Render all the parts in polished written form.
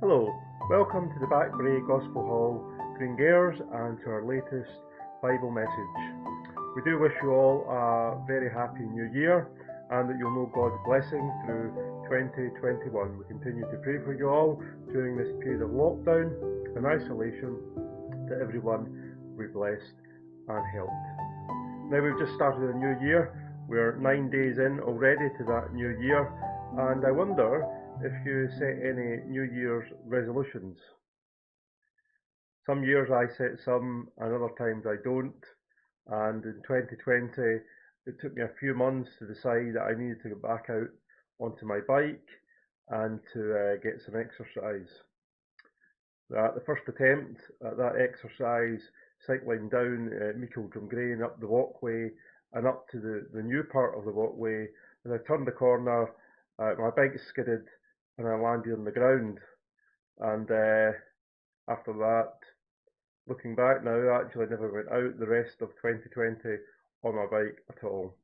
Hello, welcome to the Brae Gospel Hall, Greengairs, and to our latest Bible message. We do wish you all a very happy new year and that you'll know God's blessing through 2021. We continue to pray for you all during this period of lockdown and isolation, that everyone will be blessed and helped. Now we've just started a new year. We're 9 days in already to that new year, and I wonder if you set any New Year's resolutions. Some years I set some, and other times I don't. And in 2020, it took me a few months to decide that I needed to go back out onto my bike and to get some exercise. At the first attempt at that exercise, cycling down Brae and up the walkway and up to the new part of the walkway, as I turned the corner, my bike skidded and I landed on the ground. And after that, looking back now, actually I never went out the rest of 2020 on my bike at all.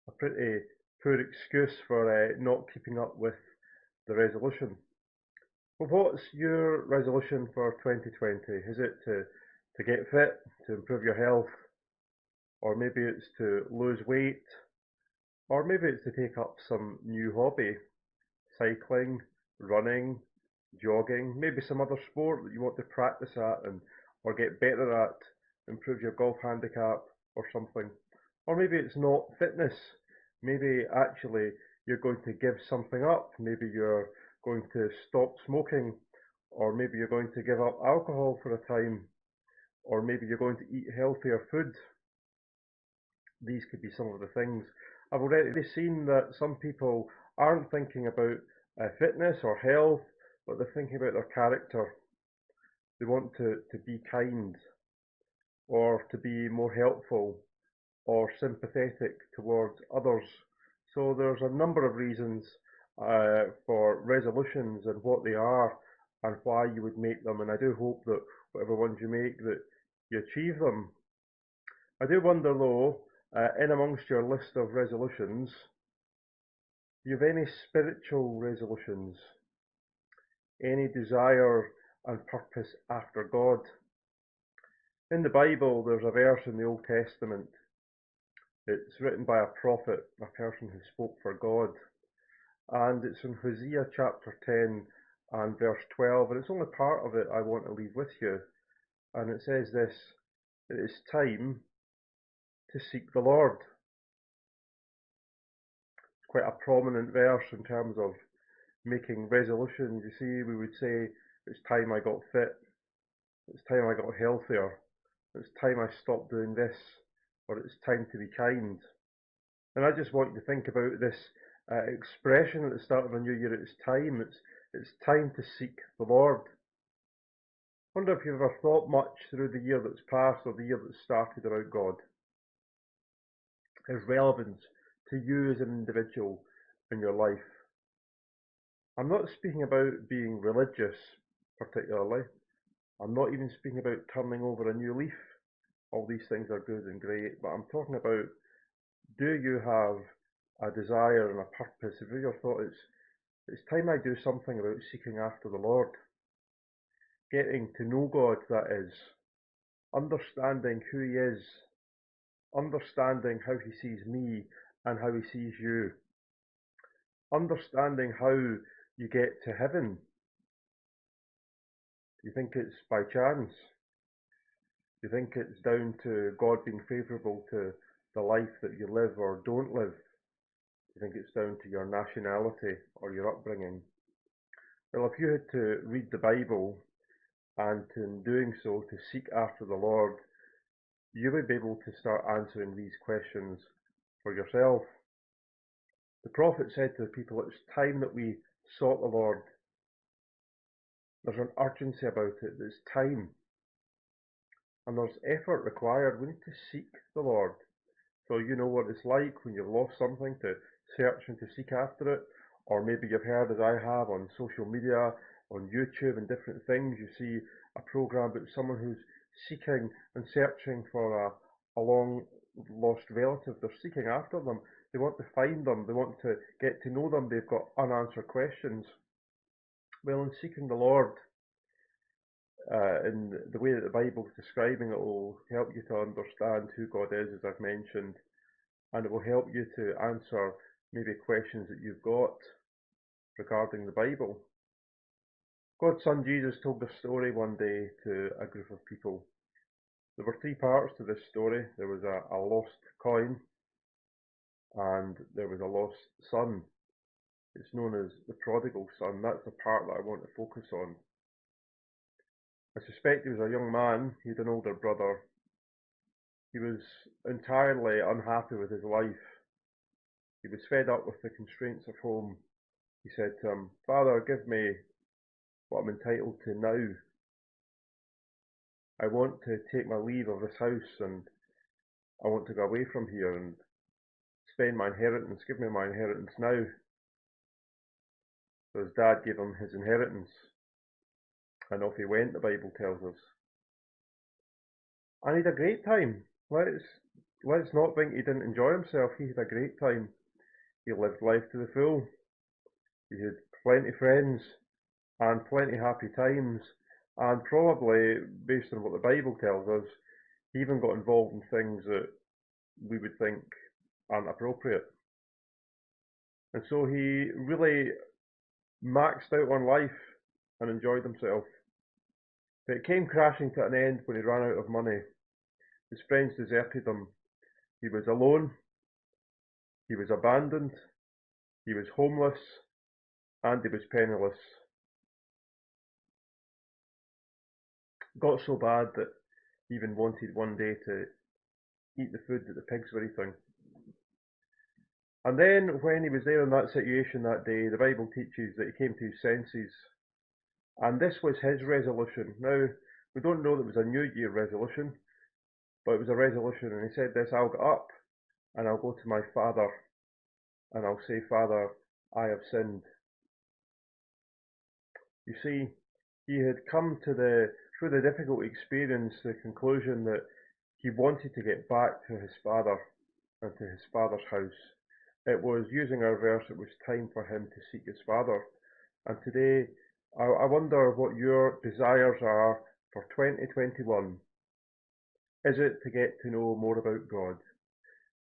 A pretty poor excuse for not keeping up with the resolution. But what's your resolution for 2020? Is it to get fit, to improve your health? Or maybe it's to lose weight? Or maybe it's to take up some new hobby, cycling, running, jogging, maybe some other sport that you want to practice at or get better at, improve your golf handicap or something. Or maybe it's not fitness. Maybe actually you're going to give something up. Maybe you're going to stop smoking, or maybe you're going to give up alcohol for a time, or maybe you're going to eat healthier food. These could be some of the things. I've already seen that some people aren't thinking about fitness or health, but they're thinking about their character. They want to be kind, or to be more helpful, or sympathetic towards others. So there's a number of reasons for resolutions and what they are and why you would make them, and I do hope that whatever ones you make, that you achieve them. I do wonder though, in amongst your list of resolutions, do you have any spiritual resolutions? Any desire and purpose after God? In the Bible, there's a verse in the Old Testament. It's written by a prophet, a person who spoke for God. And it's in Hosea chapter 10 and verse 12. And it's only part of it I want to leave with you. And it says this: it is time to seek the Lord. Quite a prominent verse in terms of making resolutions. You see, we would say, it's time I got fit, it's time I got healthier, it's time I stopped doing this, or it's time to be kind. And I just want you to think about this expression at the start of a new year. It's time to seek the Lord. I wonder if you've ever thought much through the year that's passed or the year that's started about God, His relevance to you as an individual in your life. I'm not speaking about being religious particularly. I'm not even speaking about turning over a new leaf. All these things are good and great, but I'm talking about, do you have a desire and a purpose? Have you ever thought it's time I do something about seeking after the Lord? Getting to know God, that is. Understanding who He is. Understanding how He sees me and how He sees you. Understanding how you get to heaven. Do you think it's by chance? Do you think it's down to God being favourable to the life that you live or don't live? Do you think it's down to your nationality or your upbringing? Well, if you had to read the Bible and in doing so to seek after the Lord, you would be able to start answering these questions for yourself. The prophet said to the people, it's time that we sought the Lord. There's an urgency about it. It's time. And there's effort required. We need to seek the Lord. So you know what it's like when you've lost something, to search and to seek after it. Or maybe you've heard, as I have, on social media, on YouTube and different things, you see a program about someone who's seeking and searching for a long lost relative. They're seeking after them. They want to find them. They want to get to know them. They've got unanswered questions. Well, in seeking the Lord, in the way that the Bible's describing it will help you to understand who God is, as I've mentioned, and it will help you to answer maybe questions that you've got regarding the Bible. God's Son Jesus told a story one day to a group of people. There were three parts to this story. There was a lost coin, and there was a lost son. It's known as the prodigal son. That's the part that I want to focus on. I suspect he was a young man. He had an older brother. He was entirely unhappy with his life. He was fed up with the constraints of home. He said to him, "Father, give me what I'm entitled to now. I want to take my leave of this house, and I want to go away from here and spend my inheritance. Give me my inheritance now." So his dad gave him his inheritance, and off he went, the Bible tells us. And he had a great time. Let's not think he didn't enjoy himself. He had a great time. He lived life to the full. He had plenty of friends and plenty of happy times, and probably, based on what the Bible tells us, he even got involved in things that we would think aren't appropriate. And so he really maxed out on life and enjoyed himself. But it came crashing to an end when he ran out of money. His friends deserted him. He was alone. He was abandoned. He was homeless. And he was penniless. It got so bad that he even wanted one day to eat the food that the pigs were eating. And then when he was there in that situation that day, the Bible teaches that he came to his senses. And this was his resolution. Now, we don't know that it was a New Year resolution, but it was a resolution. And he said this: "I'll get up and I'll go to my father and I'll say, 'Father, I have sinned.'" You see, he had come to through the difficult experience, the conclusion that he wanted to get back to his father and to his father's house. It was, using our verse, it was time for him to seek his father. And today, I wonder what your desires are for 2021. Is it to get to know more about God?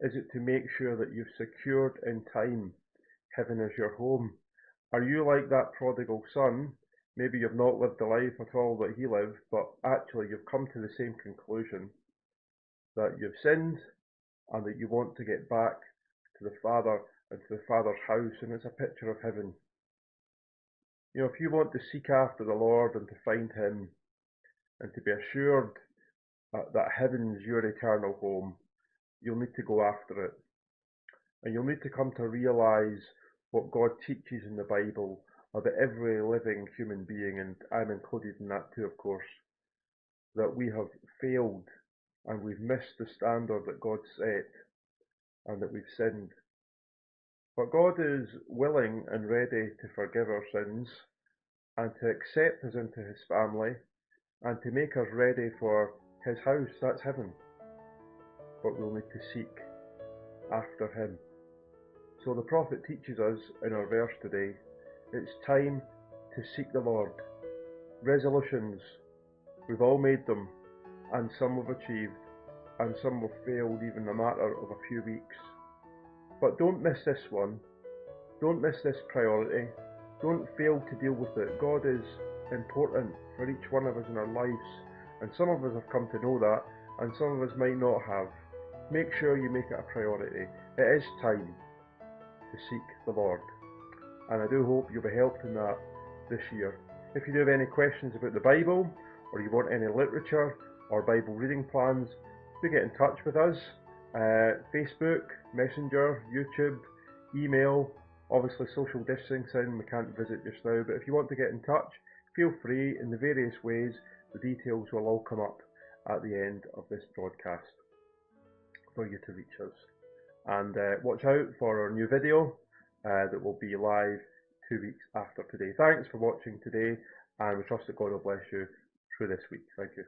Is it to make sure that you've secured in time heaven as your home? Are you like that prodigal son? Maybe you've not lived the life at all that he lived, but actually you've come to the same conclusion, that you've sinned and that you want to get back to the Father and to the Father's house, and it's a picture of heaven. You know, if you want to seek after the Lord and to find him and to be assured that heaven's your eternal home, you'll need to go after it. And you'll need to come to realize what God teaches in the Bible about every living human being, and I'm included in that too, of course, that we have failed and we've missed the standard that God set and that we've sinned. But God is willing and ready to forgive our sins and to accept us into his family and to make us ready for his house, that's heaven. But we'll need to seek after him. So the prophet teaches us in our verse today, it's time to seek the Lord. Resolutions, we've all made them, and some we've achieved, and some have failed even in a matter of a few weeks. But don't miss this one. Don't miss this priority. Don't fail to deal with it. God is important for each one of us in our lives, and some of us have come to know that, and some of us might not have. Make sure you make it a priority. It is time to seek the Lord, and I do hope you'll be helped in that this year. If you do have any questions about the Bible, or you want any literature or Bible reading plans, do get in touch with us. Facebook, Messenger, YouTube, email. Obviously social distancing, we can't visit just now, but if you want to get in touch, feel free in the various ways. The details will all come up at the end of this broadcast for you to reach us. And watch out for our new video that will be live 2 weeks after today. Thanks for watching today, and we trust that God will bless you through this week. Thank you.